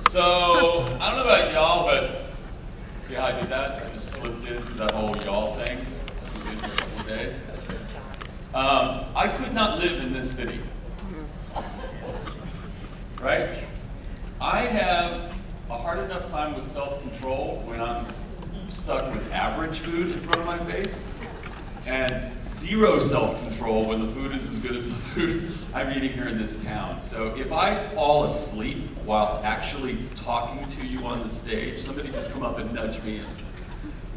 So, I don't know about y'all, but see how I did that? I just slipped into that whole y'all thing. We've been here a couple of days. I could not live in this city. Right? I have a hard enough time with self-control when I'm stuck with average food in front of my face, and zero self-control when the food is as good as the food I'm eating here in this town. So if I fall asleep while actually talking to you on the stage, somebody just come up and nudge me and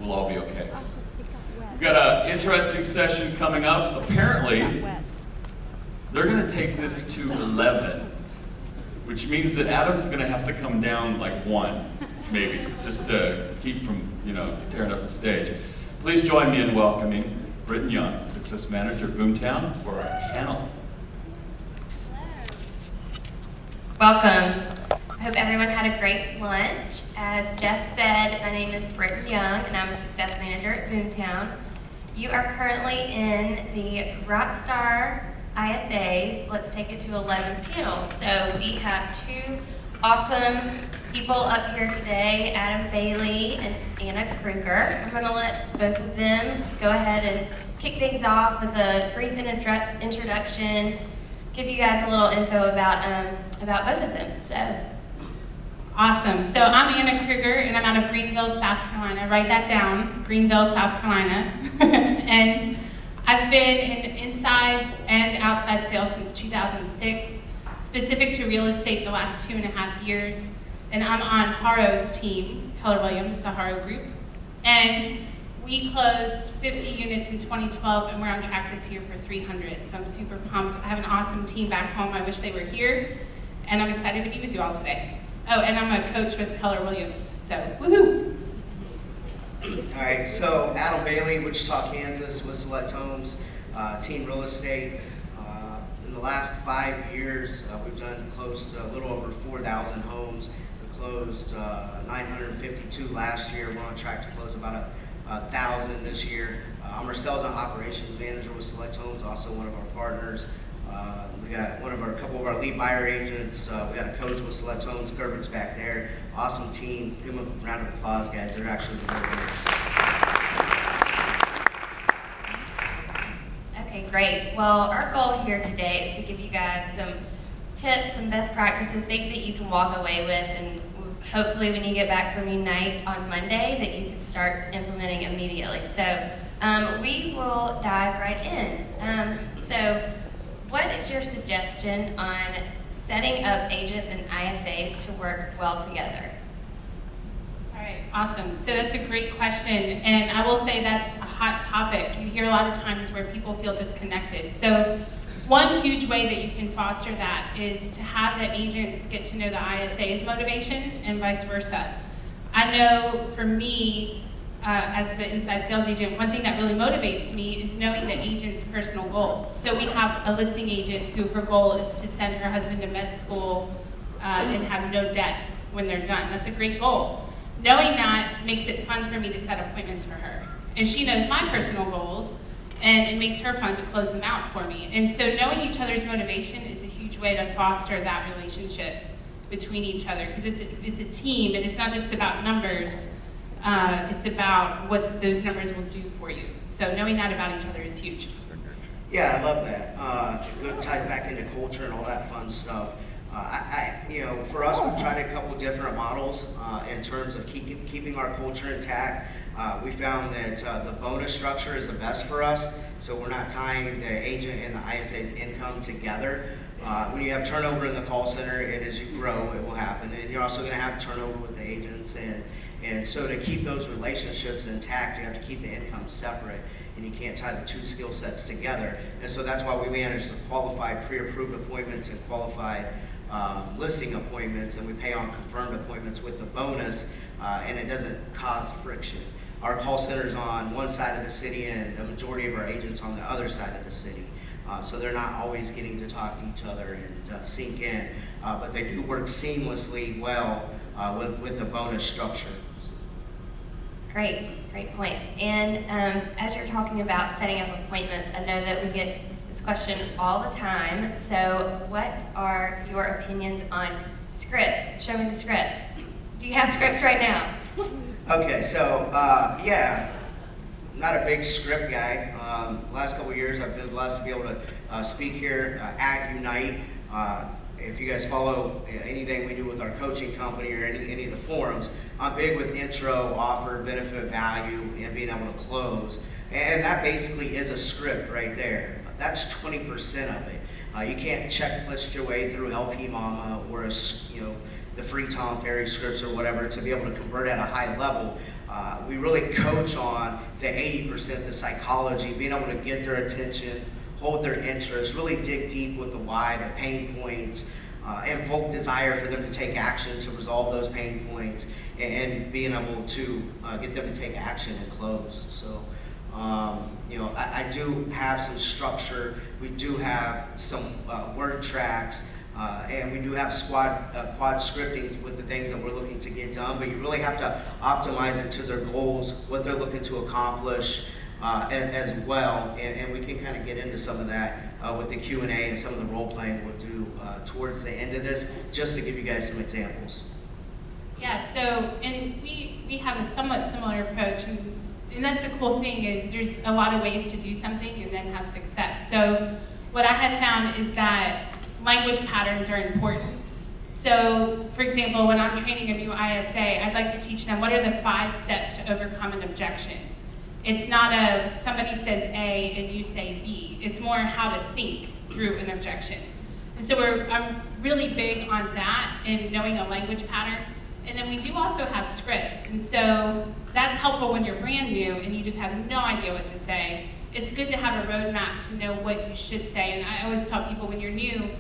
we'll all be okay. We've got an interesting session coming up. Apparently, they're gonna take this to 11, which means that Adam's gonna have to come down like 1, maybe, just to keep from, tearing up the stage. Please join me in welcoming Britton Young, Success Manager at Boomtown, for our panel. Welcome. I hope everyone had a great lunch. As Jeff said, my name is Britton Young, and I'm a Success Manager at Boomtown. You are currently in the Rockstar ISAs. Let's take it to 11 panels. So we have 2 awesome people up here today, Adam Bailey and Anna Kruger. I'm going to let both of them go ahead and kick things off with a brief introduction, give you guys a little info about both of them. So. Awesome. So I'm Anna Kruger, and I'm out of Greenville, South Carolina. Write that down, Greenville, South Carolina. And I've been in inside and outside sales since 2006, specific to real estate the last 2.5 years. And I'm on Haro's team, Keller Williams, the Haro Group. And we closed 50 units in 2012, and we're on track this year for 300. So I'm super pumped. I have an awesome team back home. I wish they were here. And I'm excited to be with you all today. Oh, and I'm a coach with Keller Williams, so woohoo! All right, so Adam Bailey, Wichita, Kansas, with Select Homes, Team Real Estate. In the last 5 years, we've done close to a little over 4,000 homes. We closed 952 last year. We're on track to close about 1,000 this year. I'm our Sales and Operations Manager with Select Homes, also one of our partners. We got a couple of our lead buyer agents. We got a coach with Select Homes, Gerbert's back there. Awesome team. Give them a round of applause, guys. They're actually the good winners. Okay, great. Well, our goal here today is to give you guys some tips, some best practices, things that you can walk away with, and hopefully when you get back from Unite on Monday that you can start implementing immediately. So we will dive right in. What is your suggestion on setting up agents and ISAs to work well together? All right, awesome. So that's a great question, and I will say that's a hot topic. You hear a lot of times where people feel disconnected. So one huge way that you can foster that is to have the agents get to know the ISA's motivation and vice versa. I know for me, as the inside sales agent, one thing that really motivates me is knowing the agent's personal goals. So we have a listing agent who her goal is to send her husband to med school and have no debt when they're done. That's a great goal. Knowing that makes it fun for me to set appointments for her. And she knows my personal goals, and it makes her fun to close them out for me. And so knowing each other's motivation is a huge way to foster that relationship between each other, because it's a team, and it's not just about numbers. It's about what those numbers will do for you. So knowing that about each other is huge. Yeah, I love that. It ties back into culture and all that fun stuff. For us, we've tried a couple different models in terms of keeping our culture intact. We found that the bonus structure is the best for us, so we're not tying the agent and the ISA's income together. When you have turnover in the call center, and as you grow, it will happen. And you're also going to have turnover with the agents. And so to keep those relationships intact, you have to keep the income separate, and you can't tie the 2 skill sets together. And so that's why we manage the qualified pre-approved appointments and qualified listing appointments, and we pay on confirmed appointments with the bonus, and it doesn't cause friction. Our call center's on one side of the city, and the majority of our agents on the other side of the city. So they're not always getting to talk to each other and sink in, but they do work seamlessly well with the bonus structure. Great points. And as you're talking about setting up appointments, I know that we get this question all the time. So what are your opinions on scripts? Show me the scripts. Do you have scripts right now? Okay, so yeah, I'm not a big script guy. Last couple of years, I've been blessed to be able to speak here at Unite. If you guys follow anything we do with our coaching company or any of the forums, I'm big with intro, offer, benefit, value, and being able to close. And that basically is a script right there. That's 20% of it. You can't checklist your way through LP Mama or the free Tom Ferry scripts or whatever to be able to convert at a high level. We really coach on the 80%, the psychology, being able to get their attention, hold their interest, really dig deep with the why, the pain points, invoke desire for them to take action to resolve those pain points, and being able to get them to take action and close. So, I do have some structure. We do have some word tracks, and we do have quad scripting with the things that we're looking to get done, but you really have to optimize it to their goals, what they're looking to accomplish, as well, and we can kind of get into some of that with the Q&A and some of the role playing we'll do towards the end of this, just to give you guys some examples. Yeah, so, and we have a somewhat similar approach, and that's the cool thing is there's a lot of ways to do something and then have success. So what I have found is that language patterns are important. So, for example, when I'm training a new ISA, I'd like to teach them what are the 5 steps to overcome an objection. It's not somebody says A and you say B. It's more how to think through an objection. And so I'm really big on that and knowing a language pattern. And then we do also have scripts. And so that's helpful when you're brand new and you just have no idea what to say. It's good to have a roadmap to know what you should say. And I always tell people when you're new,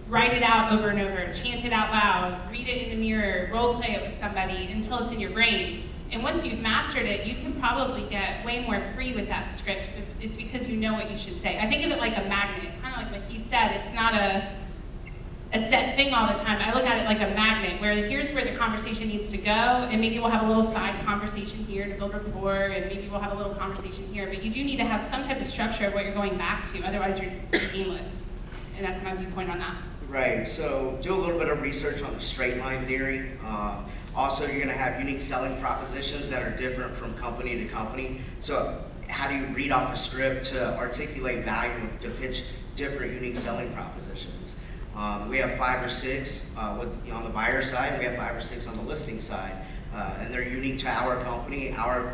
write it out over and over, chant it out loud, read it in the mirror, role play it with somebody until it's in your brain. And once you've mastered it, you can probably get way more free with that script. It's because you know what you should say. I think of it like a magnet, kind of like what he said. It's not a set thing all the time. I look at it like a magnet, where here's where the conversation needs to go, and maybe we'll have a little side conversation here to build rapport, and maybe we'll have a little conversation here, but you do need to have some type of structure of what you're going back to, otherwise you're aimless. And that's my viewpoint on that. Right, so do a little bit of research on the straight line theory. Also, you're gonna have unique selling propositions that are different from company to company. So how do you read off a script to articulate value, to pitch different unique selling propositions? We have 5 or 6 on the buyer side, we have 5 or 6 on the listing side. And they're unique to our company, our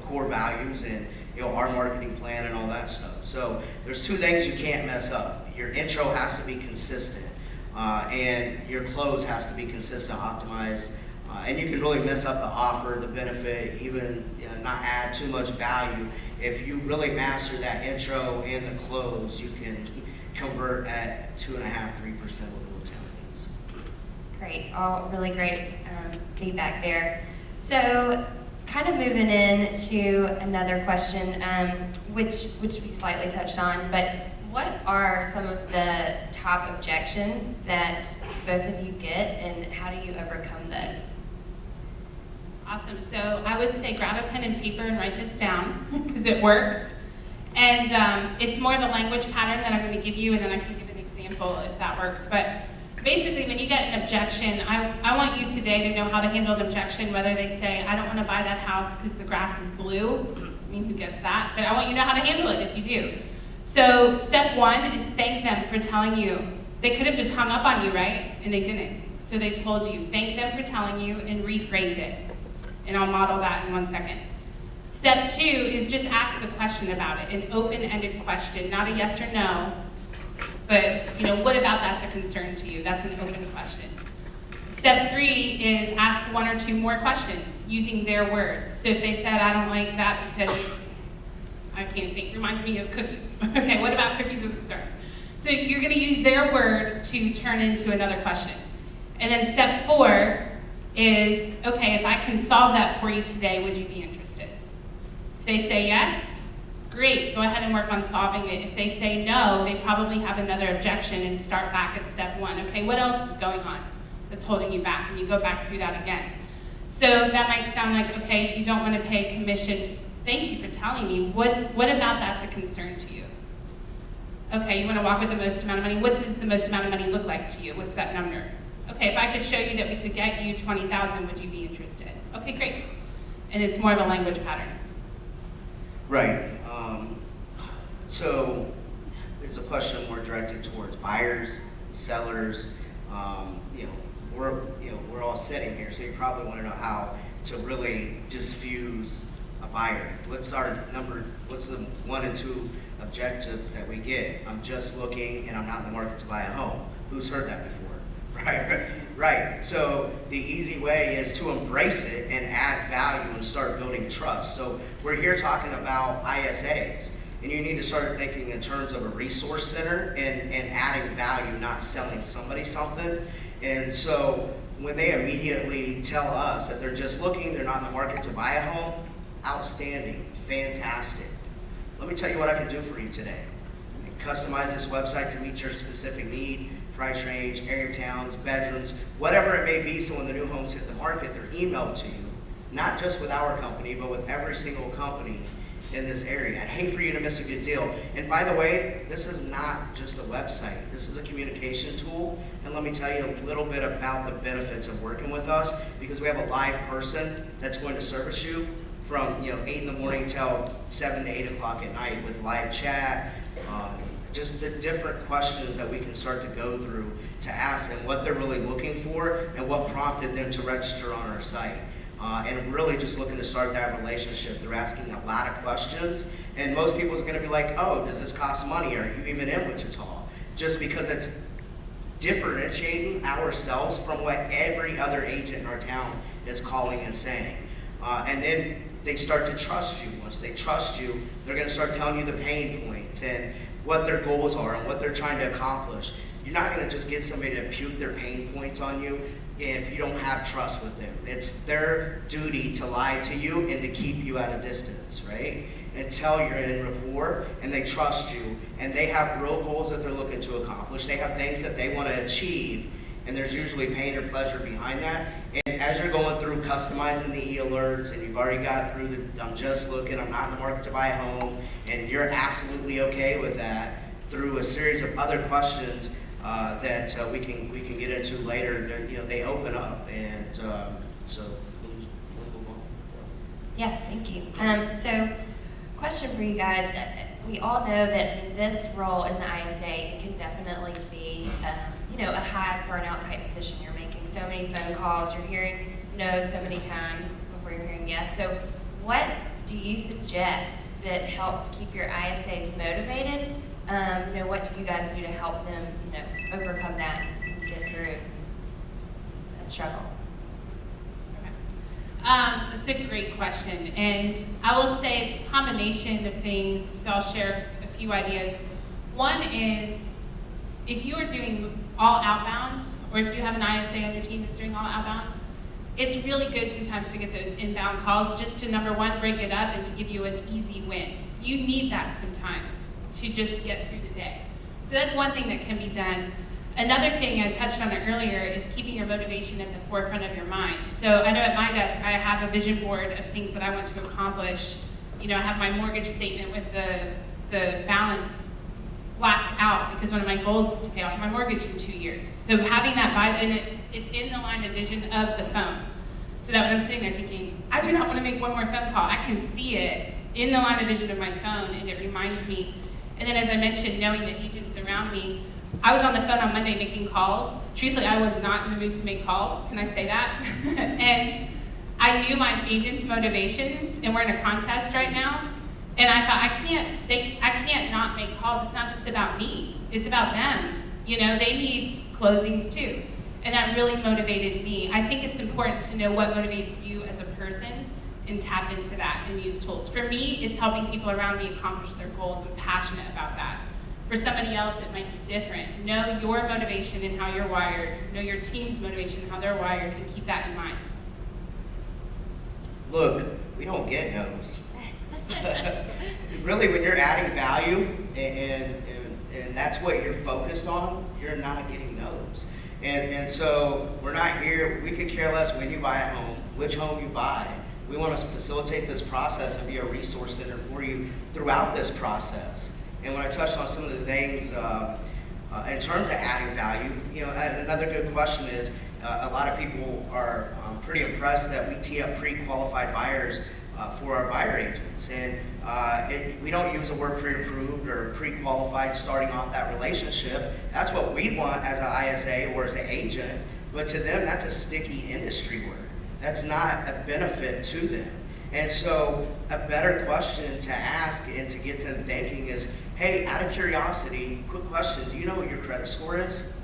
core values, and our marketing plan and all that stuff. So there's 2 things you can't mess up. Your intro has to be consistent, and your close has to be consistent, optimized. And you can really mess up the offer, the benefit, even not add too much value. If you really master that intro and the close, you can convert at 2.5–3% with little talents. Great, all really great feedback there. So, kind of moving into another question, which we slightly touched on, but what are some of the top objections that both of you get, and how do you overcome those? Awesome, so I would say grab a pen and paper and write this down, because it works. And it's more of a language pattern that I'm going to give you, and then I can give an example if that works. But basically, when you get an objection, I want you today to know how to handle an objection, whether they say, I don't want to buy that house because the grass is blue. I mean, who gets that? But I want you to know how to handle it if you do. So step 1 is thank them for telling you. They could have just hung up on you, right? And they didn't. So they told you. Thank them for telling you and rephrase it. And I'll model that in 1 second. Step 2 is just ask a question about it, an open-ended question, not a yes or no, but what about that's a concern to you? That's an open question. Step 3 is ask 1 or 2 more questions using their words. So if they said, I don't like that because I can't think, reminds me of cookies. Okay, what about cookies as a concern? So you're gonna use their word to turn into another question. And then step 4 is, okay, if I can solve that for you today, would you be interested? If they say yes, great, go ahead and work on solving it. If they say no, they probably have another objection and start back at step 1. Okay, what else is going on that's holding you back? And you go back through that again. So that might sound like, okay, you don't want to pay commission. Thank you for telling me. What about that's a concern to you? Okay, you want to walk with the most amount of money. What does the most amount of money look like to you? What's that number? Okay, if I could show you that we could get you 20,000, would you be interested? Okay, great. And it's more of a language pattern. Right. So it's a question more directed towards buyers, sellers. We're all sitting here, so you probably want to know how to really diffuse a buyer. What's the 1 and 2 objectives that we get? I'm just looking and I'm not in the market to buy a home. Who's heard that before? Right. So the easy way is to embrace it and add value and start building trust. So we're here talking about ISAs, and you need to start thinking in terms of a resource center and adding value, not selling somebody something. And so when they immediately tell us that they're just looking, they're not in the market to buy a home, outstanding, fantastic. Let me tell you what I can do for you today. I can customize this website to meet your specific need, price range, area of towns, bedrooms, whatever it may be, so when the new homes hit the market, they're emailed to you, not just with our company, but with every single company in this area. I'd hate for you to miss a good deal. And by the way, this is not just a website. This is a communication tool. And let me tell you a little bit about the benefits of working with us, because we have a live person that's going to service you from 8 in the morning till 7 to 8 o'clock at night with live chat, just the different questions that we can start to go through to ask them what they're really looking for and what prompted them to register on our site. And really just looking to start that relationship. They're asking a lot of questions, and most people's gonna be like, oh, does this cost money? Are you even in Wichita? Just because it's differentiating ourselves from what every other agent in our town is calling and saying. And then they start to trust you. Once they trust you, they're gonna start telling you the pain points and what their goals are and what they're trying to accomplish. You're not gonna just get somebody to puke their pain points on you if you don't have trust with them. It's their duty to lie to you and to keep you at a distance, right? Until you're in rapport and they trust you and they have real goals that they're looking to accomplish. They have things that they want to achieve, and there's usually pain or pleasure behind that. And as you're going through customizing the e-alerts and you've already got through the I'm just looking, I'm not in the market to buy a home, and you're absolutely okay with that, through a series of other questions that we can get into later, they open up, and so we'll move on. Yeah, thank you. So, question for you guys. We all know that in this role in the ISA, it can definitely be, a high burnout type position. You're making so many phone calls, you're hearing no so many times before you're hearing yes. So, what do you suggest that helps keep your ISAs motivated? What do you guys do to help them, overcome that and get through that struggle? That's a great question, and I will say it's a combination of things, so I'll share a few ideas. One is, if you are doing all outbound, or if you have an ISA on your team that's doing all outbound, it's really good sometimes to get those inbound calls just to, number one, break it up and to give you an easy win. You need that sometimes to just get through the day. So that's one thing that can be done. Another thing, I touched on it earlier, is keeping your motivation at the forefront of your mind. So I know at my desk, I have a vision board of things that I want to accomplish. I have my mortgage statement with the balance blacked out, because one of my goals is to pay off my mortgage in 2 years. So having that, and it's in the line of vision of the phone. So that when I'm sitting there thinking, I do not want to make one more phone call, I can see it in the line of vision of my phone, and it reminds me. And then, as I mentioned, knowing the agents around me, I was on the phone on Monday making calls. Truthfully, I was not in the mood to make calls. Can I say that? And I knew my agents' motivations, and we're in a contest right now. And I thought, I can't not make calls. It's not just about me. It's about them. They need closings too. And that really motivated me. I think it's important to know what motivates you as a person and tap into that and use tools. For me, it's helping people around me accomplish their goals. I'm passionate about that. For somebody else, it might be different. Know your motivation and how you're wired. Know your team's motivation and how they're wired, and keep that in mind. Look, we don't get no's. Really, when you're adding value and that's what you're focused on, you're not getting no's. And so we're not here, we could care less when you buy a home, which home you buy. We want to facilitate this process and be a resource center for you throughout this process. And when I touched on some of the things in terms of adding value, another good question is a lot of people are pretty impressed that we tee up pre-qualified buyers for our buyer agents. And we don't use the word pre-approved or pre-qualified starting off that relationship. That's what we want as an ISA or as an agent, but to them, that's a sticky industry word. That's not a benefit to them. And so a better question to ask and to get to them thinking is, hey, out of curiosity, quick question, do you know what your credit score is?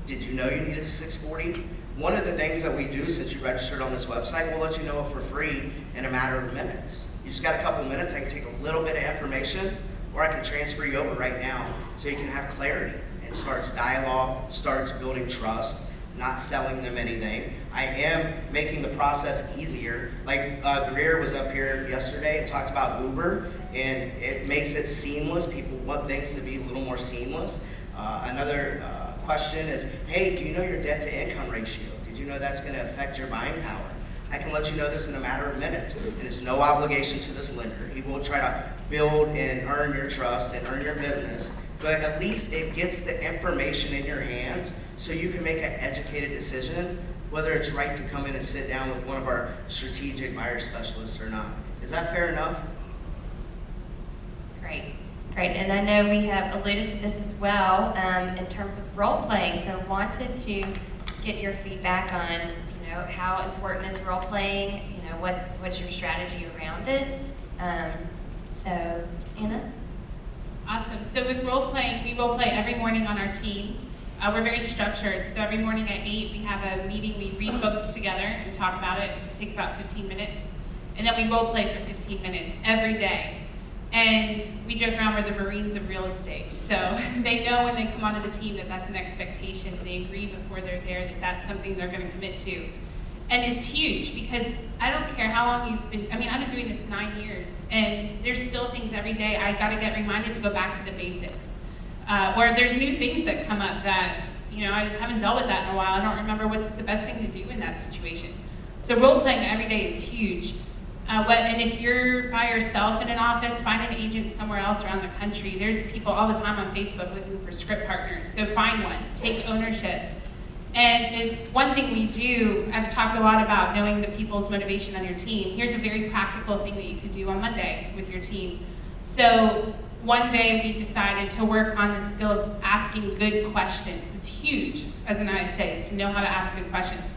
Did you know you needed a 640? One of the things that we do since you registered on this website, we'll let you know it for free in a matter of minutes. You just got a couple minutes, I can take a little bit of information, or I can transfer you over right now so you can have clarity. It starts dialogue, starts building trust, not selling them anything. I am making the process easier. Like Greer was up here yesterday and talked about Uber, and it makes it seamless. People want things to be a little more seamless. Another question is, hey, do you know your debt to income ratio? Did you know that's going to affect your buying power? I can let you know this in a matter of minutes. And it's no obligation to this lender. He will try to build and earn your trust and earn your business, but at least it gets the information in your hands so you can make an educated decision whether it's right to come in and sit down with one of our strategic buyer specialists or not. Is that fair enough? Great, great. And I know we have alluded to this as well in terms of role playing. So wanted to get your feedback on, how important is role playing? What's your strategy around it? So Anna. Awesome. So with role playing, we role play every morning on our team. We're very structured. So every morning at 8, we have a meeting. We read books together and talk about it. It takes about 15 minutes. And then we role play for 15 minutes every day. And we joke around, we're the Marines of real estate. So they know when they come onto the team that that's an expectation. They agree before they're there that that's something they're going to commit to. And it's huge because I don't care how long you've been, I've been doing this 9 years, and there's still things every day I got to get reminded to go back to the basics. Or there's new things that come up that, I just haven't dealt with that in a while. I don't remember what's the best thing to do in that situation. So role playing every day is huge. And if you're by yourself in an office, find an agent somewhere else around the country. There's people all the time on Facebook looking for script partners. So find one, take ownership. And one thing we do, I've talked a lot about knowing the people's motivation on your team. Here's a very practical thing that you could do on Monday with your team. So one day we decided to work on the skill of asking good questions. It's huge as an ISA, is to know how to ask good questions.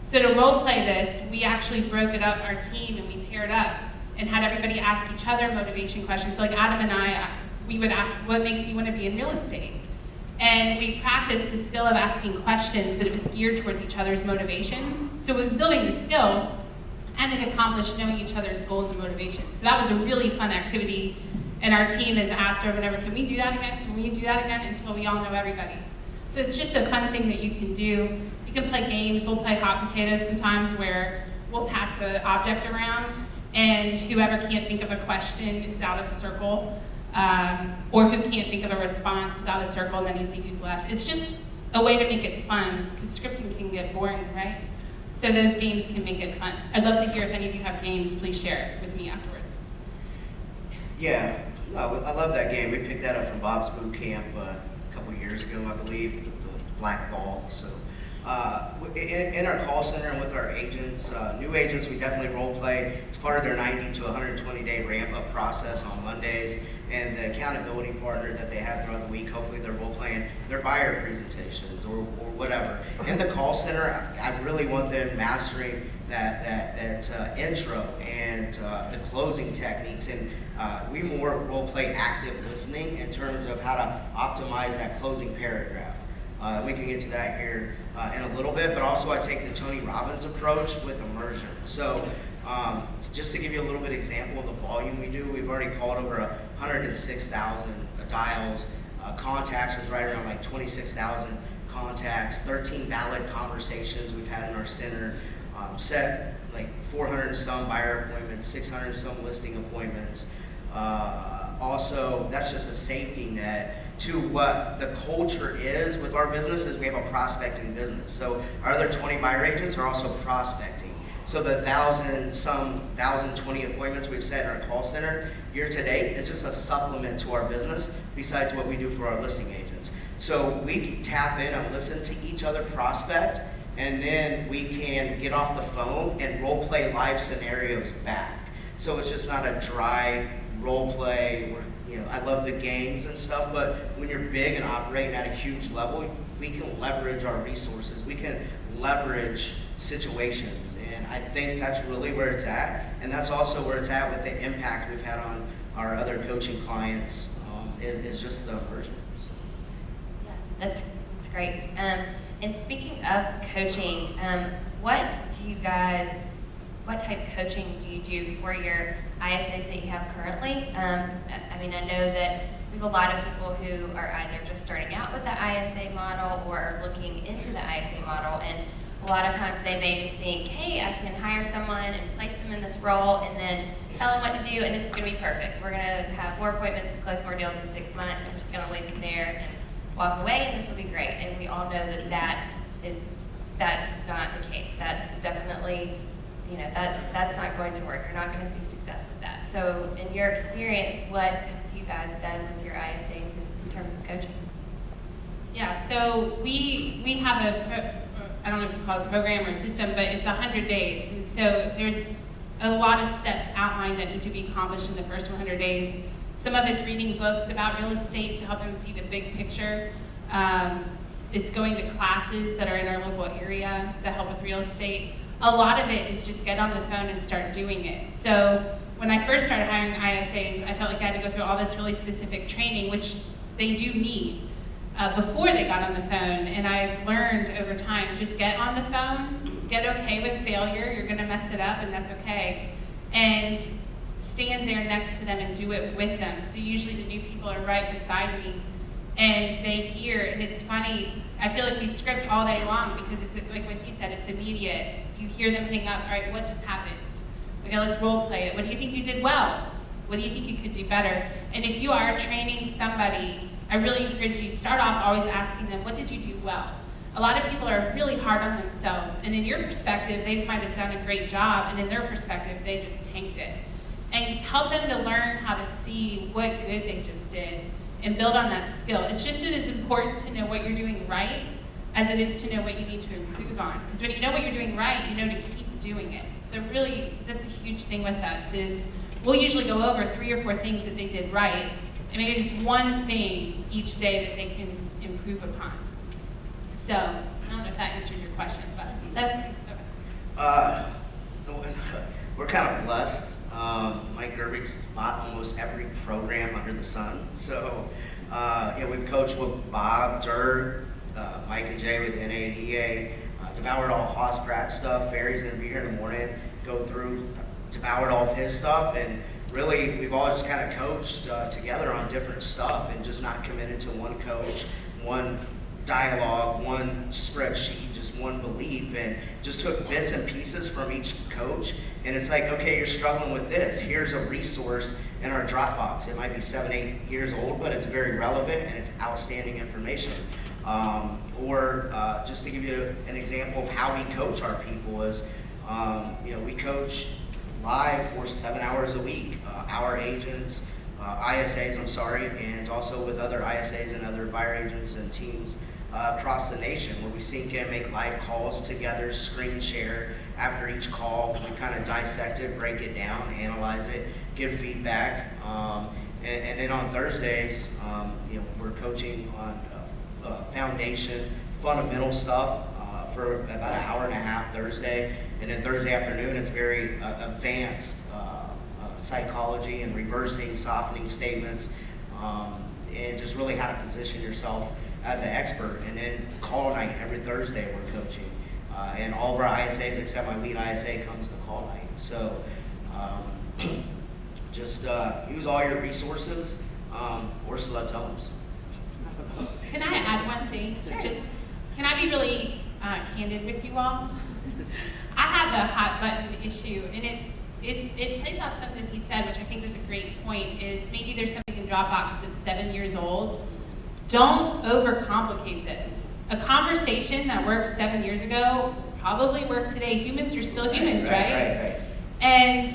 So to role play this, we actually broke it up, our team, and we paired up and had everybody ask each other motivation questions. So like Adam and I, we would ask, what makes you want to be in real estate? And we practiced the skill of asking questions, but it was geared towards each other's motivation. So it was building the skill, and it accomplished knowing each other's goals and motivations. So that was a really fun activity, and our team has asked over and over, can we do that again? Can we do that again? Until we all know everybody's. So it's just a fun thing that you can do. You can play games. We'll play hot potatoes sometimes where we'll pass an object around, and whoever can't think of a question is out of the circle. Or who can't think of a response is out of the circle, and then you see who's left. It's just a way to make it fun, because scripting can get boring, right? So those games can make it fun. I'd love to hear if any of you have games, please share it with me afterwards. Yeah, I love that game. We picked that up from Bob's Boot Camp a couple years ago, I believe, with the black ball. So in our call center and with our agents, new agents, we definitely role play. It's part of their 90 to 120 day ramp up process on Mondays, and the accountability partner that they have throughout the week, hopefully they're role playing their buyer presentations or whatever. In the call center, I really want them mastering that intro and the closing techniques, and we more role play active listening in terms of how to optimize that closing paragraph. We can get to that here in a little bit, but also I take the Tony Robbins approach with immersion. So just to give you a little bit example of the volume we do, we've already called over 106,000 dials. Contacts was right around like 26,000 contacts, 13 valid conversations we've had in our center, set like 400 and some buyer appointments, 600 and some listing appointments. Also, that's just a safety net to what the culture is with our business. Is we have a prospecting business. So our other 20 buyer agents are also prospecting. So the 1,020 appointments we've set in our call center year to date is just a supplement to our business besides what we do for our listing agents. So we can tap in and listen to each other prospect, and then we can get off the phone and role play live scenarios back. So it's just not a dry role play where, I love the games and stuff, but when you're big and operating at a huge level, we can leverage our resources. We can leverage situations, and I think that's really where it's at, and that's also where it's at with the impact we've had on our other coaching clients, is just the immersion. So. Yeah, that's great. And speaking of coaching, what type of coaching do you do for your ISAs that you have currently? I mean, I know that we have a lot of people who are either just starting out with the ISA model or are looking into the ISA model, and a lot of times they may just think, hey, I can hire someone and place them in this role and then tell them what to do, and this is going to be perfect. We're going to have more appointments and close more deals in 6 months. I'm just going to leave them there and walk away, and this will be great. And we all know that that's not the case. That's definitely, that's not going to work. You're not going to see success with that. So in your experience, what have you guys done with your ISAs in terms of coaching? Yeah, so we have I don't know if you call it a program or a system, but it's 100 days. And so there's a lot of steps outlined that need to be accomplished in the first 100 days. Some of it's reading books about real estate to help them see the big picture. It's going to classes that are in our local area that help with real estate. A lot of it is just get on the phone and start doing it. So when I first started hiring ISAs, I felt like I had to go through all this really specific training, which they do need before they got on the phone. And I've learned over time, just get on the phone, get okay with failure. You're gonna mess it up, and that's okay. And stand there next to them and do it with them. So usually the new people are right beside me, and they hear, and it's funny, I feel like we script all day long because it's like what he said, it's immediate. You hear them hang up, all right, what just happened? Okay, let's role play it. What do you think you did well? What do you think you could do better? And if you are training somebody, I really encourage you, start off always asking them, what did you do well? A lot of people are really hard on themselves, and in your perspective, they might have done a great job, and in their perspective, they just tanked it. And help them to learn how to see what good they just did and build on that skill. It's just as important to know what you're doing right as it is to know what you need to improve on. Because when you know what you're doing right, you know to keep doing it. So really, that's a huge thing with us is we'll usually go over 3 or 4 things that they did right, and maybe just one thing each day that they can improve upon. So, I don't know if that answers your question, but that's okay. We're kind of blessed. Mike Gerbig's taught almost every program under the sun. So, we've coached with Bob, Dirk, Mike and Jay with NADA, devoured all Haas Pratt stuff. Barry's going to be here in the morning, go through, devoured all of his stuff, and really, we've all just kind of coached together on different stuff and just not committed to one coach, one dialogue, one spreadsheet, just one belief, and just took bits and pieces from each coach. And it's like, okay, you're struggling with this. Here's a resource in our Dropbox. It might be 7, 8 years old, but it's very relevant and it's outstanding information. Just to give you an example of how we coach our people is, we coach live for 7 hours a week, our agents, ISAs, and also with other ISAs and other buyer agents and teams across the nation, where we sync in, make live calls together, screen share after each call. We kind of dissect it, break it down, analyze it, give feedback. And then on Thursdays, we're coaching on foundation, fundamental stuff for about 1.5 hours Thursday. And then Thursday afternoon, it's very advanced psychology and reversing, softening statements, and just really how to position yourself as an expert. And then call night every Thursday we're coaching. And all of our ISAs except my lead ISA comes to call night. So just use all your resources. Ursula Tomes. Can I add one thing? Sure. Can I be really candid with you all? I have a hot button issue, and it plays off something he said, which I think was a great point, is maybe there's something in Dropbox that's 7 years old. Don't overcomplicate this. a conversation that worked 7 years ago probably work today. Humans are still humans, right? And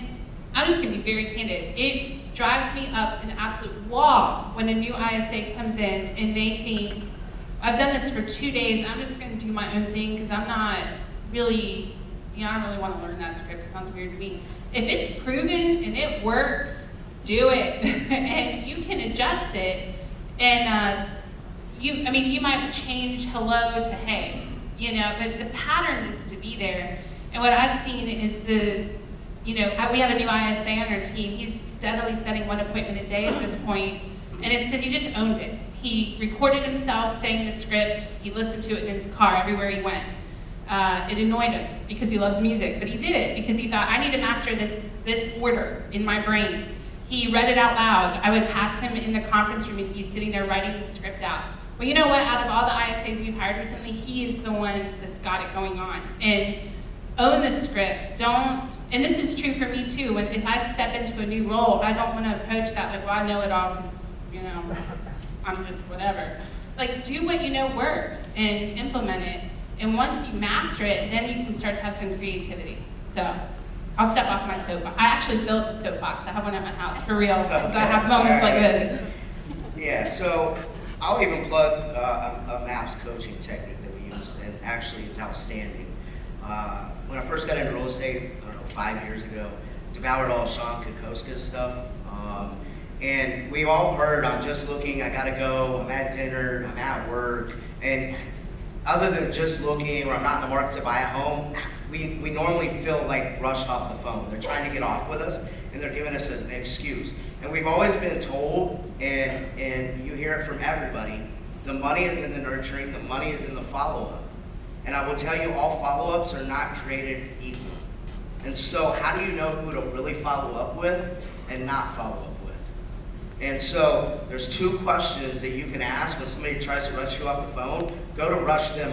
I'm just gonna be very candid. It drives me up an absolute wall when a new ISA comes in and they think, I've done this for 2 days, I'm just gonna do my own thing because I'm not really, I don't really wanna learn that script, it sounds weird to me. If it's proven and it works, do it. And you can adjust it. And you might change hello to hey, but the pattern needs to be there. And what I've seen is we have a new ISA on our team. He's steadily setting 1 appointment a day at this point, and it's because he just owned it. He recorded himself saying the script. He listened to it in his car everywhere he went. It annoyed him because he loves music, but he did it because he thought, I need to master this order in my brain. He read it out loud. I would pass him in the conference room and he's sitting there writing the script out. Well, you know what? Out of all the ISAs we've hired recently, he is the one that's got it going on. And own the script. And this is true for me too. If I step into a new role, I don't want to approach that like, well, I know it all because, I'm just whatever. Like, do what you know works and implement it. And once you master it, then you can start to have some creativity. So I'll step off my soapbox. I actually built a soapbox. I have one at my house, for real, because I have moments like this. Yeah, so I'll even plug a MAPS coaching technique that we use, and actually it's outstanding. When I first got into real estate, 5 years ago, devoured all Sean Kokoska's stuff. And we all heard, I'm just looking, I gotta go, I'm at dinner, I'm at work. And other than just looking or I'm not in the market to buy a home, we normally feel like rushed off the phone. They're trying to get off with us and they're giving us an excuse. And we've always been told, and you hear it from everybody, the money is in the nurturing, the money is in the follow-up. And I will tell you, all follow-ups are not created equal. And so how do you know who to really follow up with and not follow up with? And so there's 2 questions that you can ask when somebody tries to rush you off the phone. Go to rush them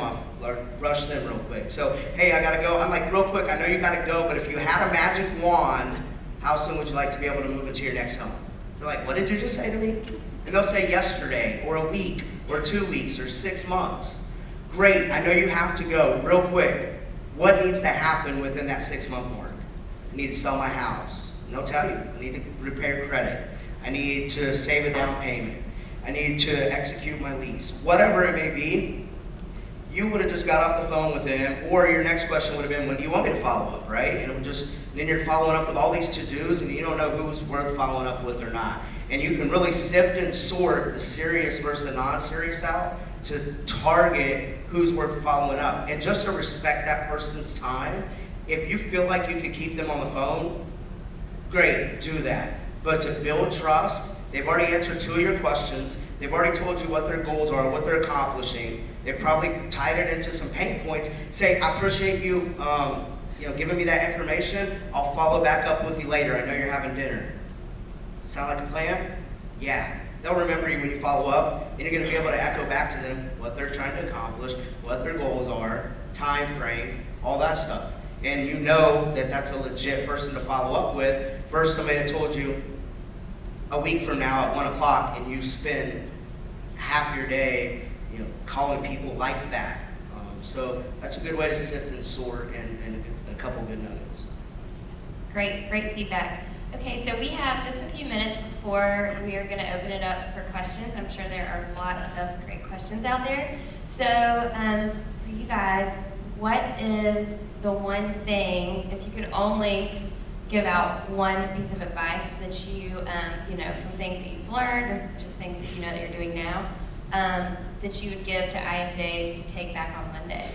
real quick. So, hey, I gotta go. I'm like, real quick, I know you gotta go, but if you had a magic wand, how soon would you like to be able to move into your next home? They're like, what did you just say to me? And they'll say yesterday, or a week, or 2 weeks, or 6 months. Great, I know you have to go, real quick. What needs to happen within that 6-month mark? I need to sell my house. And they'll tell you, I need to repair credit. I need to save a down payment. I need to execute my lease. Whatever it may be, you would have just got off the phone with him, or your next question would have been, when do you want me to follow up, right? And then you're following up with all these to-dos, and you don't know who's worth following up with or not. And you can really sift and sort the serious versus the non-serious out to target who's worth following up. And just to respect that person's time, if you feel like you could keep them on the phone, great, do that. But to build trust, they've already answered 2 of your questions. They've already told you what their goals are, what they're accomplishing. They've probably tied it into some pain points. Say, I appreciate you, giving me that information. I'll follow back up with you later. I know you're having dinner. Sound like a plan? Yeah. They'll remember you when you follow up, and you're going to be able to echo back to them what they're trying to accomplish, what their goals are, time frame, all that stuff. And you know that that's a legit person to follow up with versus somebody that told you a week from now at 1 o'clock and you spend half your day calling people like that. So that's a good way to sift and sort and a couple good nuggets. Great feedback. Okay, so we have just a few minutes before we are going to open it up for questions. I'm sure there are lots of great questions out there. So for you guys, what is the one thing, if you could only give out one piece of advice that you, from things that you've learned or just things that you know that you're doing now, that you would give to ISAs to take back on Monday?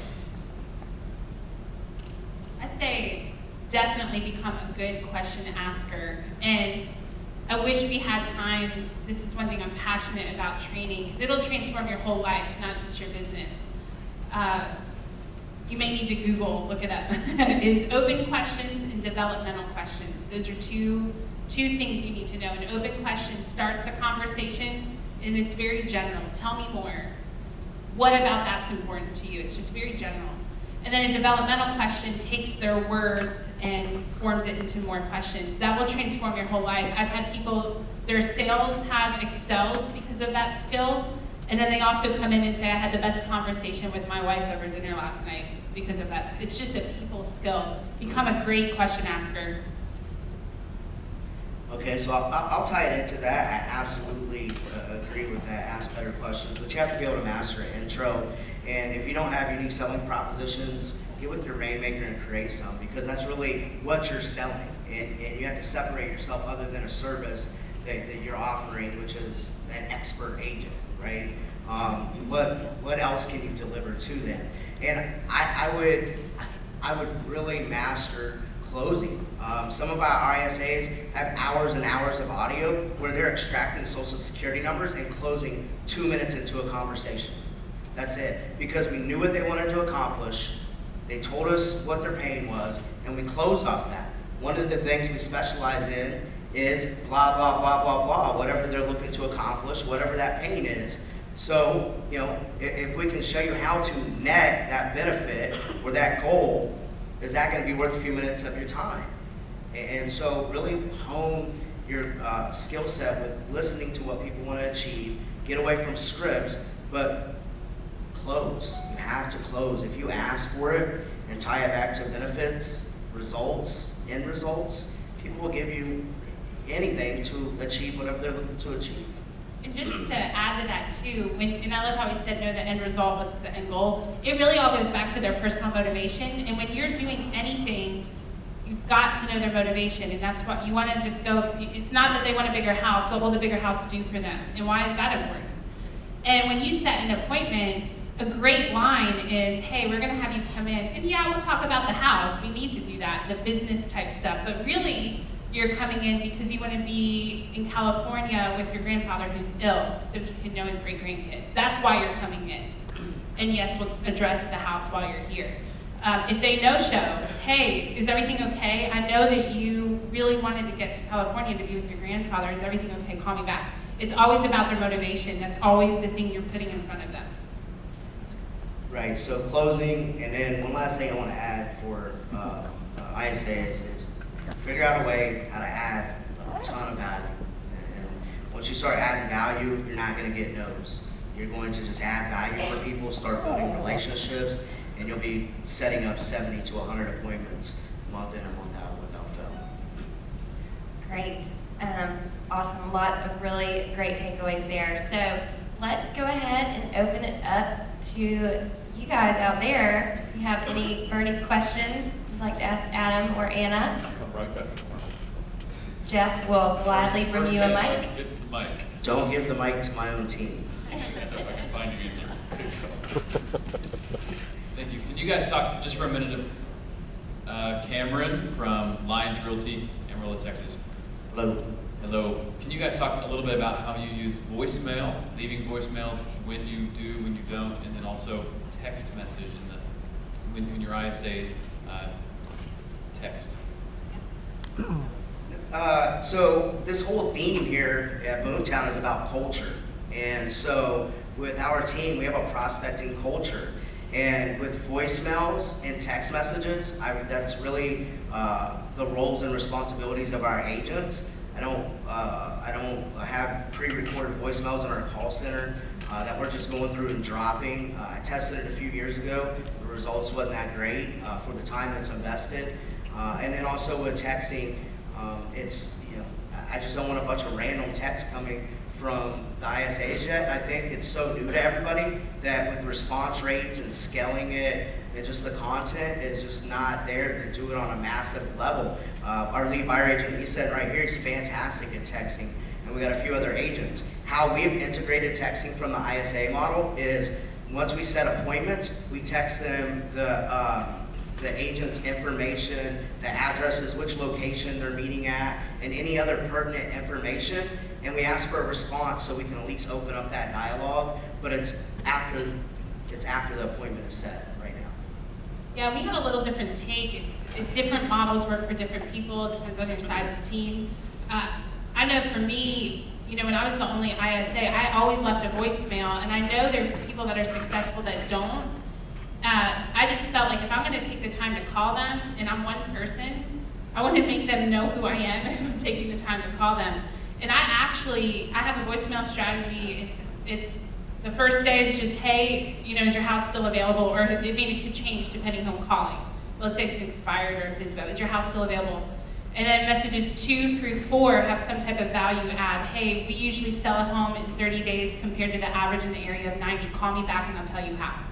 I'd say definitely become a good question asker. And I wish we had time. This is one thing I'm passionate about training, because it'll transform your whole life, not just your business. You may need to Google, look it up, is open questions and developmental questions. Those are two things you need to know. An open question starts a conversation, and it's very general. Tell me more. What about that's important to you? It's just very general. And then a developmental question takes their words and forms it into more questions. That will transform your whole life. I've had people, their sales have excelled because of that skill, And then they also come in and say, I had the best conversation with my wife over dinner last night because of that. It's just a people skill. Become a great question asker. Okay, so I'll tie it into that. I absolutely agree with that. Ask better questions, but you have to be able to master an intro. And if you don't have unique selling propositions, get with your rainmaker and create some, because that's really what you're selling. And you have to separate yourself other than a service that you're offering, which is an expert agent, right? What else can you deliver to them? And I would really master closing. Some of our ISAs have hours and hours of audio where they're extracting social security numbers and closing 2 minutes into a conversation. That's it. Because we knew what they wanted to accomplish, they told us what their pain was, and we closed off that. One of the things we specialize in is blah, blah, blah, blah, blah, whatever they're looking to accomplish, whatever that pain is. So, if we can show you how to net that benefit or that goal, is that going to be worth a few minutes of your time? And so really hone your skill set with listening to what people want to achieve, get away from scripts, but close. You have to close. If you ask for it and tie it back to benefits, results, end results, people will give you anything to achieve whatever they're looking to achieve. And just to add to that too, and I love how he said know the end result, what's the end goal. It really all goes back to their personal motivation. And when you're doing anything, you've got to know their motivation. And that's what you want to just go, it's not that they want a bigger house, what will the bigger house do for them? And why is that important? And when you set an appointment, a great line is, hey, we're going to have you come in. And yeah, we'll talk about the house. We need to do that, the business type stuff. But really, you're coming in because you want to be in California with your grandfather who's ill so he can know his great-grandkids. That's why you're coming in. And yes, we'll address the house while you're here. If they no-show, hey, is everything okay? I know that you really wanted to get to California to be with your grandfather. Is everything okay? Call me back. It's always about their motivation. That's always the thing you're putting in front of them. Right, so closing, and then one last thing I want to add for ISAs is figure out a way how to add a ton of value. And once you start adding value, you're not going to get no's. You're going to just add value for people, start building relationships, and you'll be setting up 70 to 100 appointments month in and month out without fail. Great. Awesome. Lots of really great takeaways there. So let's go ahead and open it up to you guys out there. If you have any burning questions you'd like to ask Adam or Anna, Come right back. Jeff will gladly bring First you a thing, mic. It's the mic. Don't give the mic to my own team. If I can find you easier. Thank you. Can you guys talk just for a minute of Cameron from Lyons Realty, Amarillo, Texas? Hello. Hello. Can you guys talk a little bit about how you use voicemail, leaving voicemails, when you do, when you don't, and then also text message when your ISAs text? So this whole theme here at Boomtown is about culture. And so with our team, we have a prospecting culture. And with voicemails and text messages, that's really the roles and responsibilities of our agents. I don't have pre-recorded voicemails in our call center that we're just going through and dropping. I tested it a few years ago. The results wasn't that great for the time that's invested. And then also with texting, I just don't want a bunch of random texts coming from the ISAs yet. I think it's so new to everybody that with response rates and scaling it and just the content is just not there to do it on a massive level. Our lead buyer agent, he's sitting right here, he's fantastic at texting, and we got a few other agents. How we've integrated texting from the ISA model is once we set appointments, we text them the agent's information, the addresses, which location they're meeting at, and any other pertinent information, and we ask for a response so we can at least open up that dialogue, but it's after the appointment is set right now. Yeah, we have a little different take. Different models work for different people. It depends on your size of team. I know for me, when I was the only ISA, I always left a voicemail, and I know there's people that are successful that don't. I just felt like if I'm going to take the time to call them, and I'm one person, I want to make them know who I am if I'm taking the time to call them. And I have a voicemail strategy. It's The first day is just, hey, is your house still available? Or it could change depending on who I'm calling. Let's say it's expired or FSBO. Is your house still available? And then messages 2 through 4 have some type of value add. Hey, we usually sell a home in 30 days compared to the average in the area of 90. Call me back and I'll tell you how.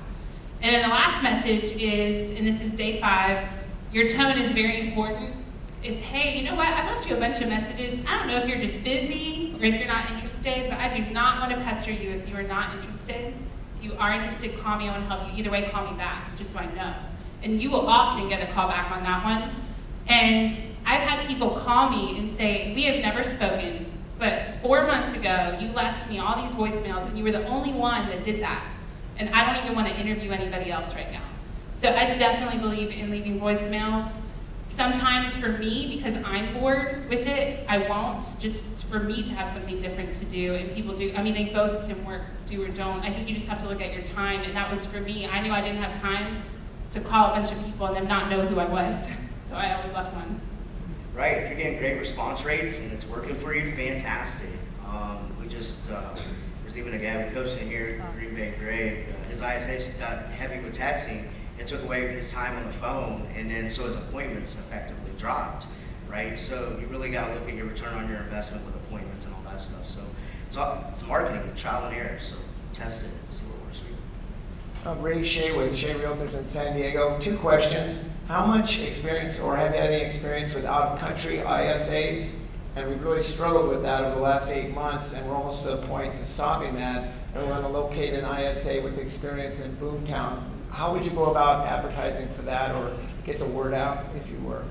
And then the last message is, and this is day 5, your tone is very important. It's, hey, you know what? I've left you a bunch of messages. I don't know if you're just busy or if you're not interested, but I do not want to pester you if you are not interested. If you are interested, call me. I want to help you. Either way, call me back, just so I know. And you will often get a call back on that one. And I've had people call me and say, we have never spoken, but 4 months ago, you left me all these voicemails and you were the only one that did that. And I don't even want to interview anybody else right now. So I definitely believe in leaving voicemails. Sometimes for me, because I'm bored with it, I won't, just for me to have something different to do. And people do, they both can work, do or don't. I think you just have to look at your time. And that was for me. I knew I didn't have time to call a bunch of people and them not know who I was. So I always left one. Right, if you're getting great response rates and it's working for you, fantastic. There's even a guy we coached in here, Green Bay Greg. His ISA got heavy with texting. It took away his time on the phone, and then so his appointments effectively dropped, right? So you really got to look at your return on your investment with appointments and all that stuff. So it's marketing, trial and error. So test it, see what works for you. I'm Ray Shea with Shea Realtors in San Diego. 2 questions. How much experience, or have you had any experience with out-of-country ISAs? And we've really struggled with that over the last 8 months, and we're almost to the point to stopping that. And we want to locate an ISA with experience in Boomtown. How would you go about advertising for that, or get the word out, if you were?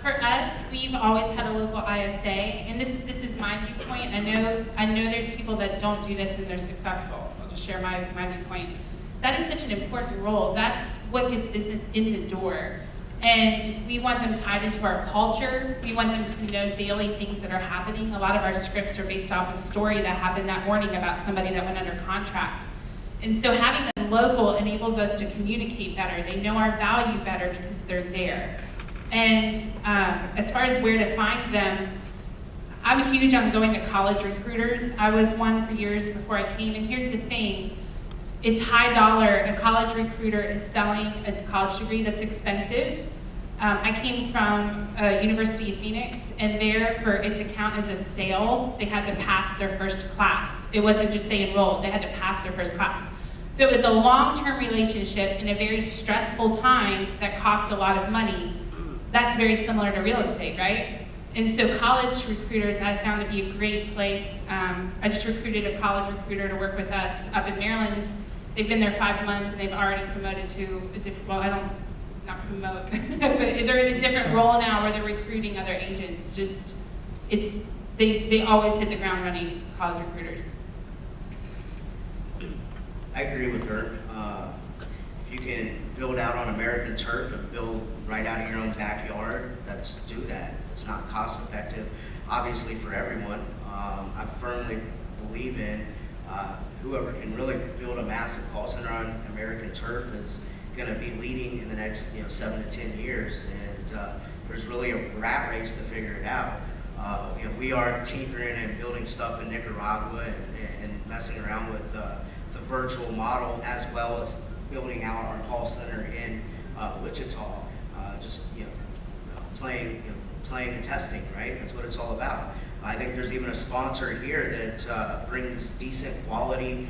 For us, we've always had a local ISA, and this is my viewpoint. I know there's people that don't do this and they're successful. I'll just share my viewpoint. That is such an important role. That's what gets business in the door. And we want them tied into our culture. We want them to know daily things that are happening. A lot of our scripts are based off a story that happened that morning about somebody that went under contract. And so having them local enables us to communicate better. They know our value better because they're there. And as far as where to find them, I'm huge on going to college recruiters. I was one for years before I came, and here's the thing. It's high dollar. A college recruiter is selling a college degree that's expensive. I came from University of Phoenix, and there, for it to count as a sale, they had to pass their first class. It wasn't just they enrolled, they had to pass their first class. So it was a long-term relationship in a very stressful time that cost a lot of money. That's very similar to real estate, right? And so college recruiters I found to be a great place. I just recruited a college recruiter to work with us up in Maryland. They've been there 5 months and they've already promoted to a different, not promote, but they're in a different role now where they're recruiting other agents. They always hit the ground running, college recruiters. I agree with her. If you can build out on American turf and build right out of your own backyard, let's do that. It's not cost effective, obviously, for everyone. I firmly believe in whoever can really build a massive call center on American turf is going to be leading in the next 7 to 10 years. And there's really a rat race to figure it out. We are tinkering and building stuff in Nicaragua and messing around with the virtual model, as well as building out our call center in Wichita. Playing and testing, right? That's what it's all about. I think there's even a sponsor here that brings decent quality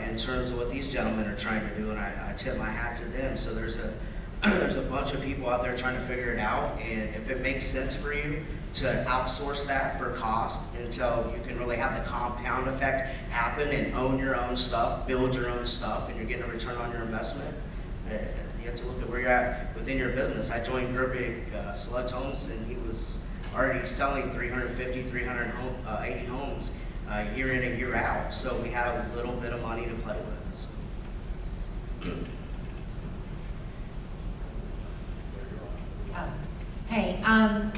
in terms of what these gentlemen are trying to do, and I tip my hat to them. So there's a bunch of people out there trying to figure it out, and if it makes sense for you to outsource that for cost until you can really have the compound effect happen and own your own stuff, build your own stuff, and you're getting a return on your investment, you have to look at where you're at within your business. I joined Gerbig Select Homes, and he was already selling 350, 380 homes year in and year out. So we had a little bit of money to play with. So. Hey, I'm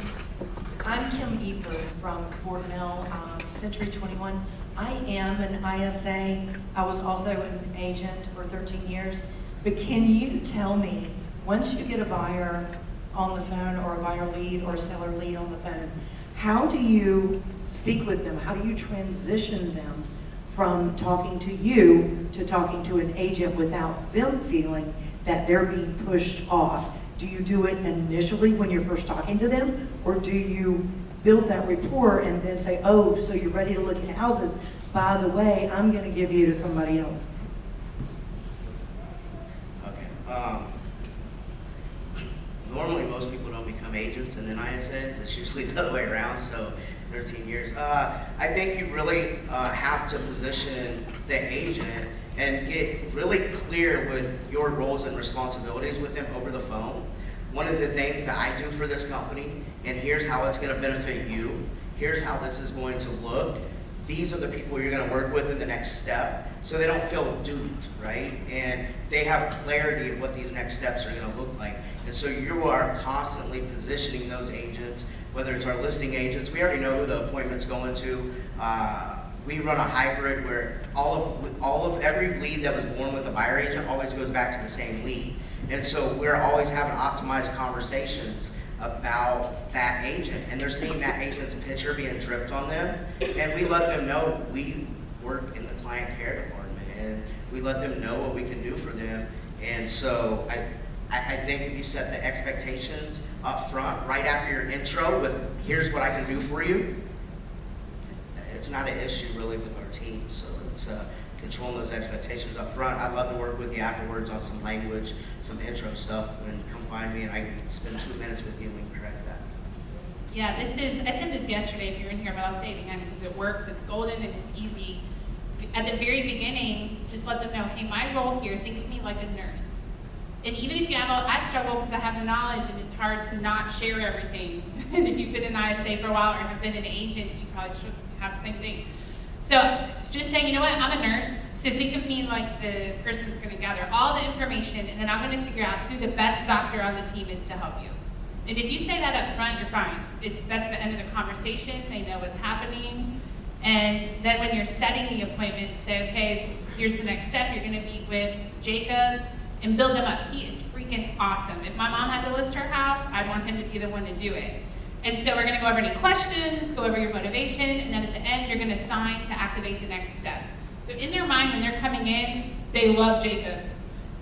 Kim Eber from Fort Mill, Century 21. I am an ISA. I was also an agent for 13 years. But can you tell me, once you get a buyer on the phone, or a buyer lead or a seller lead on the phone, how do you speak with them? How do you transition them from talking to you to talking to an agent without them feeling that they're being pushed off? Do you do it initially when you're first talking to them, or do you build that rapport and then say, oh, so you're ready to look at houses? By the way, I'm going to give you to somebody else. Okay. Normally, most people don't become agents and then ISAs. It's usually the other way around, so 13 years. I think you really have to position the agent and get really clear with your roles and responsibilities with them over the phone. One of the things that I do for this company, and here's how it's going to benefit you, here's how this is going to look, these are the people you're going to work with in the next step, so they don't feel duped, right? And they have clarity of what these next steps are going to look like. And so you are constantly positioning those agents, whether it's our listing agents, we already know who the appointment's going to. We run a hybrid where every lead that was born with a buyer agent always goes back to the same lead. And so we're always having optimized conversations about that agent, and they're seeing that agent's picture being dripped on them, and we let them know we work in the client care department, and we let them know what we can do for them. And so I think if you set the expectations up front, right after your intro with, here's what I can do for you, it's not an issue really with our team. So it's controlling those expectations up front. I'd love to work with you afterwards on some language, some intro stuff, and come find me and I can spend 2 minutes with you and we can correct that. Yeah, I said this yesterday if you're in here, but I'll say it again because it works, it's golden, and it's easy. At the very beginning, just let them know, hey, my role here, think of me like a nurse. And even if you have, I struggle because I have the knowledge and it's hard to not share everything. And if you've been an ISA for a while or have been an agent, you probably should have the same thing. So it's just saying, you know what, I'm a nurse, so think of me like the person that's going to gather all the information, and then I'm going to figure out who the best doctor on the team is to help you. And if you say that up front, you're fine. That's the end of the conversation. They know what's happening. And then when you're setting the appointment, say, okay, here's the next step. You're going to meet with Jacob and build them up. He is freaking awesome. If my mom had to list her house, I'd want him to be the one to do it. And so we're going to go over any questions, go over your motivation, and then at the end, you're going to sign to activate the next step. So in their mind, when they're coming in, they love Jacob,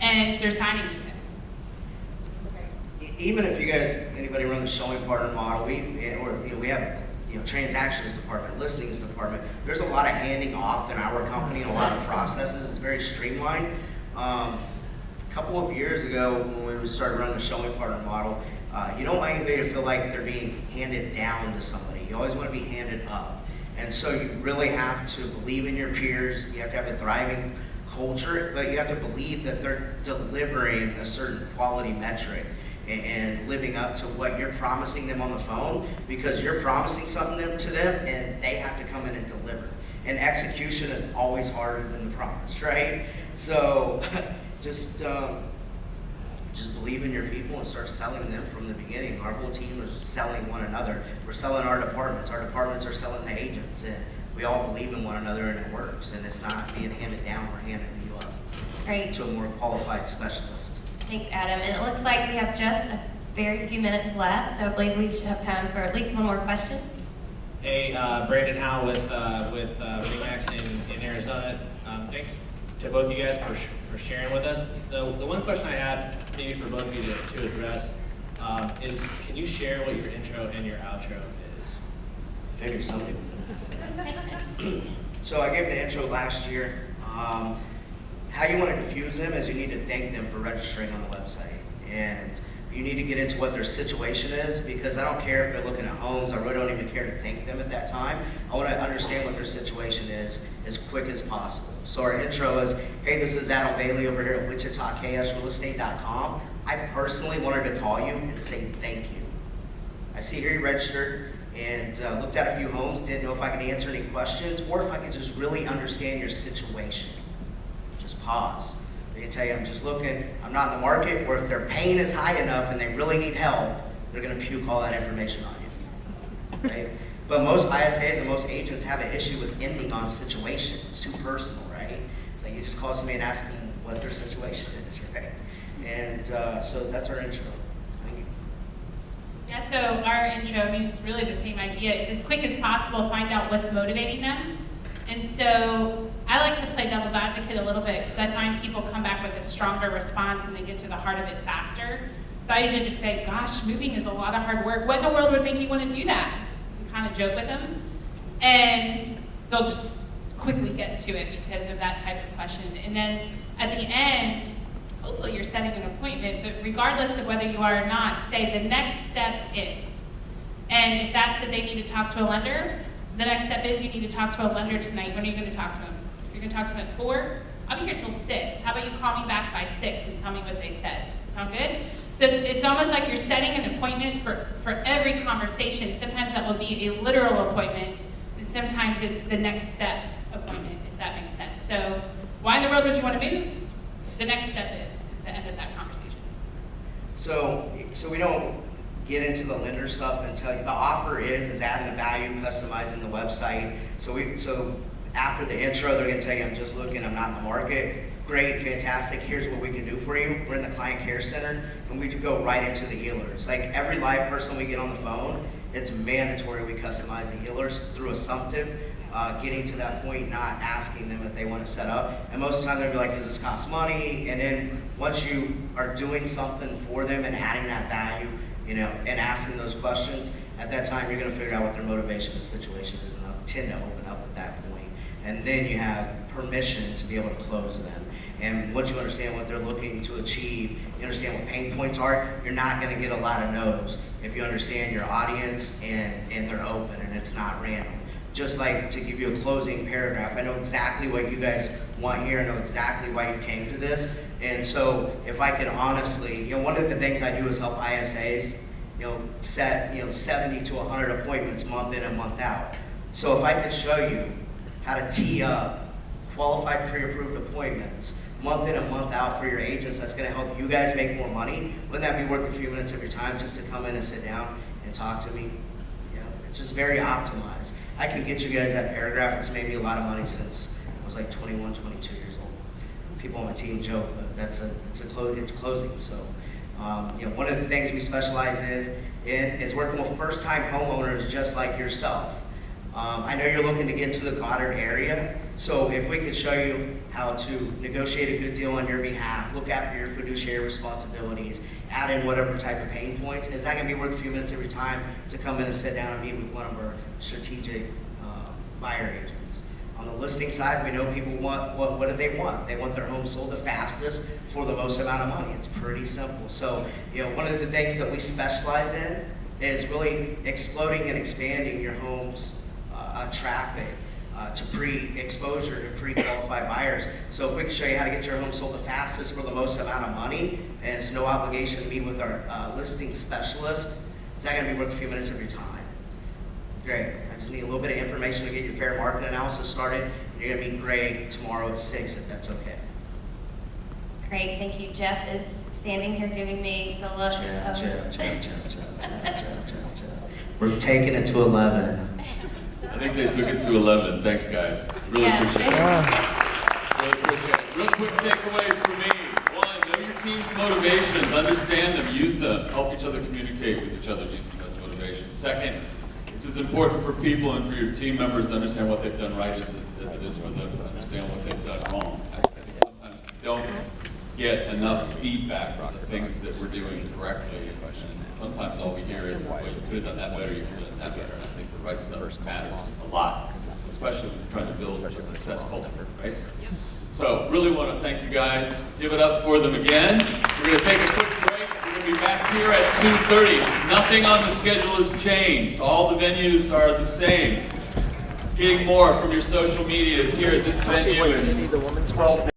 and they're signing with him. Even if you guys, anybody run the showing partner model, we have transactions department, listings department. There's a lot of handing off in our company and a lot of processes. It's very streamlined. A couple of years ago, when we started running the showing partner model, you don't want anybody to feel like they're being handed down to somebody. You always want to be handed up. And so you really have to believe in your peers. You have to have a thriving culture, but you have to believe that they're delivering a certain quality metric and living up to what you're promising them on the phone, because you're promising something to them and they have to come in and deliver. And execution is always harder than the promise, right? So just believe in your people and start selling them from the beginning. Our whole team is just selling one another. We're selling our departments. Our departments are selling the agents, and we all believe in one another and it works. And it's not being handed down, we're handing you up Great. to a more qualified specialist. Thanks, Adam. And it looks like we have just a very few minutes left, so I believe we should have time for at least one more question. Hey, Brandon Howe with Remax in Arizona. Thanks to both of you guys for sharing with us. The one question I had, maybe for both of you to address, is can you share what your intro and your outro is? Figured somebody was in this. So I gave the intro last year. How you want to diffuse them is you need to thank them for registering on the website. And you need to get into what their situation is, because I don't care if they're looking at homes. I really don't even care to thank them at that time. I want to understand what their situation is as quick as possible. So our intro is, hey, this is Adam Bailey over here at WichitaKSRealestate.com. I personally wanted to call you and say thank you. I see here you registered and looked at a few homes, didn't know if I could answer any questions or if I could just really understand your situation. Just pause. They can tell you, I'm just looking, I'm not in the market, or if their pain is high enough and they really need help, they're going to puke all that information on you. Right? But most ISAs and most agents have an issue with ending on situation. It's too personal, right? It's like you just call somebody and ask them what their situation is, right? And so that's our intro. Thank you. Yeah, so our intro, I mean, it's really the same idea. It's as quick as possible, find out what's motivating them. And so I like to play devil's advocate a little bit because I find people come back with a stronger response and they get to the heart of it faster. So I usually just say, gosh, moving is a lot of hard work. What in the world would make you want to do that? And kind of joke with them. And they'll just quickly get to it because of that type of question. And then at the end, hopefully you're setting an appointment, but regardless of whether you are or not, say the next step is. And if that's that they need to talk to a lender, the next step is you need to talk to a lender tonight. When are you going to talk to them? You're going to talk to them at 4? I'll be here till 6. How about you call me back by 6 and tell me what they said? Sound good? So it's almost like you're setting an appointment for every conversation. Sometimes that will be a literal appointment, and sometimes it's the next step appointment, if that makes sense. So why in the world would you want to move? The next step is the end of that conversation. So we don't get into the lender stuff and tell you, the offer is adding the value, customizing the website. So after the intro, they're gonna tell you, I'm just looking, I'm not in the market. Great, fantastic, here's what we can do for you. We're in the client care center, and we go right into the healers. Like every live person we get on the phone, it's mandatory we customize the healers through Assumptive, getting to that point, not asking them if they want to set up. And most of the time they'll be like, does this cost money? And then once you are doing something for them and adding that value, you know, and asking those questions, at that time you're going to figure out what their motivation of the situation is, and they'll tend to open up at that point. And then you have permission to be able to close them. And once you understand what they're looking to achieve, you understand what pain points are, you're not going to get a lot of no's if you understand your audience and they're open and it's not random. Just like to give you a closing paragraph, I know exactly what you guys want here, I know exactly why you came to this. And so if I can honestly, you know, one of the things I do is help ISAs, you know, set, you know, 70 to 100 appointments month in and month out. So if I could show you how to tee up qualified pre-approved appointments month in and month out for your agents, that's going to help you guys make more money. Wouldn't that be worth a few minutes of your time just to come in and sit down and talk to me? You know, it's just very optimized. I can get you guys that paragraph. It's made me a lot of money since I was like 21, 22 years old. People on my team joke, but it's closing. So, you know, one of the things we specialize in is working with first-time homeowners just like yourself. I know you're looking to get to the Goddard area, so if we could show you how to negotiate a good deal on your behalf, look after your fiduciary responsibilities, add in whatever type of pain points, is that going to be worth a few minutes of your time to come in and sit down and meet with one of our strategic buyer agents? On the listing side, we know people want, what do they want? They want their home sold the fastest for the most amount of money. It's pretty simple. So, you know, one of the things that we specialize in is really exploding and expanding your home's traffic to pre-exposure to pre-qualified buyers. So if we can show you how to get your home sold the fastest for the most amount of money, and it's no obligation to meet with our listing specialist, is that going to be worth a few minutes of your time? Great. I just need a little bit of information to get your fair market analysis started. You're going to meet Greg tomorrow at 6 if that's okay. Great, thank you. Jeff is standing here giving me the look of... We're taking it to 11. I think they took it to 11. Thanks, guys. Really appreciate it. Real quick takeaways for me. One, know your team's motivations, understand them, use them, help each other communicate with each other using those motivations. Second, it's as important for people and for your team members to understand what they've done right as it is for them to understand what they've done wrong. I think sometimes we don't get enough feedback on the things that we're doing correctly. And sometimes all we hear is, well, you could have done that better, you could have done that better. And I think the right stuff matters a lot, especially when you're trying to build a success culture, right? So really want to thank you guys. Give it up for them again. We're going to take a quick break. We're going to be back here at 2:30. Nothing on the schedule has changed. All the venues are the same. Getting more from your social medias here at this venue.